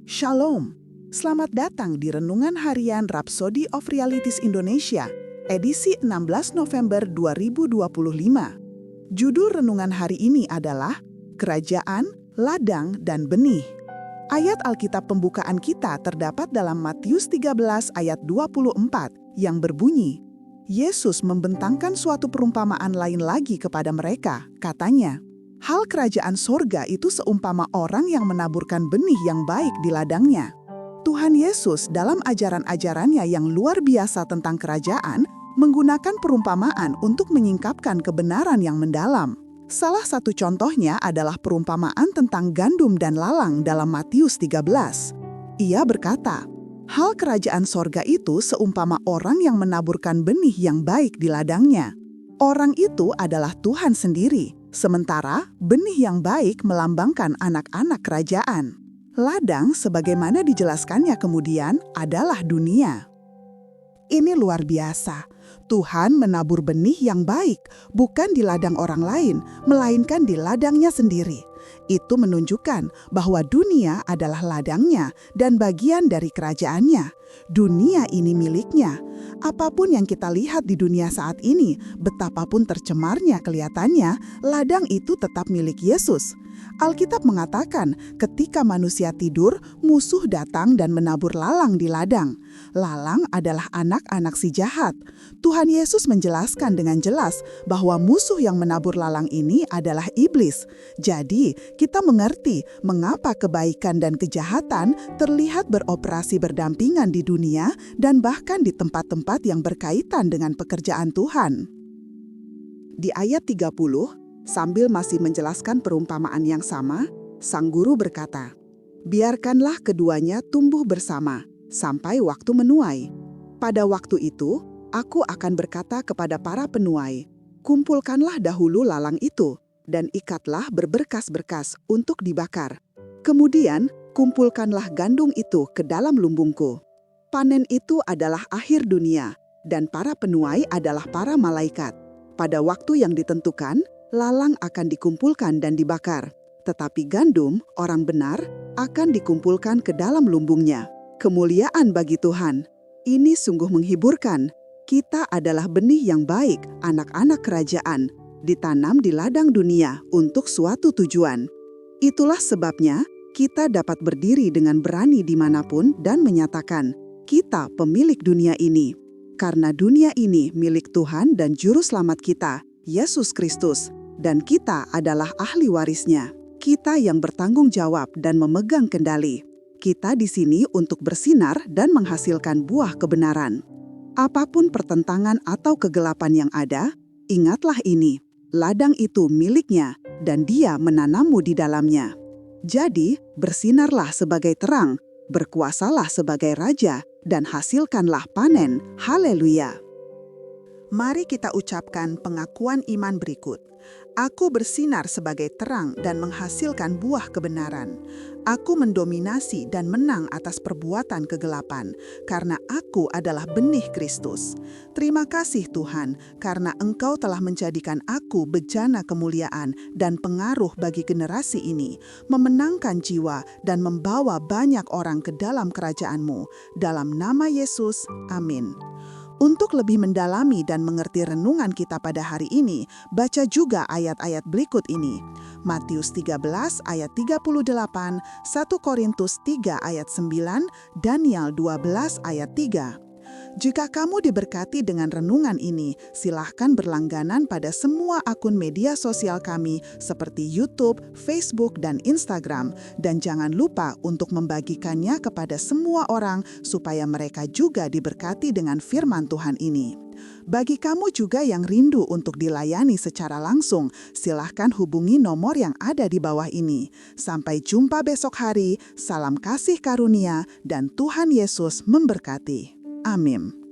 Shalom, selamat datang di Renungan Harian Rhapsody of Realities Indonesia, edisi 16 November 2025. Judul renungan hari ini adalah Kerajaan, Ladang, dan Benih. Ayat Alkitab pembukaan kita terdapat dalam Matius 13 ayat 24 yang berbunyi, Yesus membentangkan suatu perumpamaan lain lagi kepada mereka, katanya, hal kerajaan sorga itu seumpama orang yang menaburkan benih yang baik di ladangnya. Tuhan Yesus dalam ajaran-ajarannya yang luar biasa tentang kerajaan menggunakan perumpamaan untuk menyingkapkan kebenaran yang mendalam. Salah satu contohnya adalah perumpamaan tentang gandum dan lalang dalam Matius 13. Ia berkata, hal kerajaan sorga itu seumpama orang yang menaburkan benih yang baik di ladangnya. Orang itu adalah Tuhan sendiri. Sementara, benih yang baik melambangkan anak-anak kerajaan. Ladang, sebagaimana dijelaskannya kemudian, adalah dunia. Ini luar biasa. Tuhan menabur benih yang baik, bukan di ladang orang lain, melainkan di ladangnya sendiri. Itu menunjukkan bahwa dunia adalah ladangnya dan bagian dari kerajaannya. Dunia ini miliknya. Apapun yang kita lihat di dunia saat ini, betapapun tercemarnya kelihatannya, ladang itu tetap milik Yesus. Alkitab mengatakan, ketika manusia tidur, musuh datang dan menabur lalang di ladang. Lalang adalah anak-anak si jahat. Tuhan Yesus menjelaskan dengan jelas bahwa musuh yang menabur lalang ini adalah iblis. Jadi, kita mengerti mengapa kebaikan dan kejahatan terlihat beroperasi berdampingan di dunia dan bahkan di tempat-tempat yang berkaitan dengan pekerjaan Tuhan. Di ayat 30, sambil masih menjelaskan perumpamaan yang sama, sang guru berkata, biarkanlah keduanya tumbuh bersama sampai waktu menuai. Pada waktu itu, aku akan berkata kepada para penuai, kumpulkanlah dahulu lalang itu dan ikatlah berberkas-berkas untuk dibakar. Kemudian, kumpulkanlah gandum itu ke dalam lumbungku. Panen itu adalah akhir dunia, dan para penuai adalah para malaikat. Pada waktu yang ditentukan, lalang akan dikumpulkan dan dibakar. Tetapi gandum, orang benar, akan dikumpulkan ke dalam lumbungnya. Kemuliaan bagi Tuhan. Ini sungguh menghiburkan. Kita adalah benih yang baik, anak-anak kerajaan, ditanam di ladang dunia untuk suatu tujuan. Itulah sebabnya kita dapat berdiri dengan berani dimanapun dan menyatakan, kita pemilik dunia ini. Karena dunia ini milik Tuhan dan Juru Selamat kita, Yesus Kristus, dan kita adalah ahli warisnya. Kita yang bertanggung jawab dan memegang kendali. Kita di sini untuk bersinar dan menghasilkan buah kebenaran. Apapun pertentangan atau kegelapan yang ada, ingatlah ini, ladang itu miliknya dan dia menanammu di dalamnya. Jadi, bersinarlah sebagai terang, berkuasalah sebagai raja, dan hasilkanlah panen. Haleluya. Mari kita ucapkan pengakuan iman berikut. Aku bersinar sebagai terang dan menghasilkan buah kebenaran. Aku mendominasi dan menang atas perbuatan kegelapan, karena aku adalah benih Kristus. Terima kasih Tuhan, karena Engkau telah menjadikan aku bejana kemuliaan dan pengaruh bagi generasi ini, memenangkan jiwa dan membawa banyak orang ke dalam kerajaan-Mu. Dalam nama Yesus, amin. Untuk lebih mendalami dan mengerti renungan kita pada hari ini, baca juga ayat-ayat berikut ini. Matius 13 ayat 38, 1 Korintus 3 ayat 9, Daniel 12 ayat 3. Jika kamu diberkati dengan renungan ini, silahkan berlangganan pada semua akun media sosial kami seperti YouTube, Facebook, dan Instagram. Dan jangan lupa untuk membagikannya kepada semua orang supaya mereka juga diberkati dengan firman Tuhan ini. Bagi kamu juga yang rindu untuk dilayani secara langsung, silahkan hubungi nomor yang ada di bawah ini. Sampai jumpa besok hari, salam kasih karunia, dan Tuhan Yesus memberkati. Amin.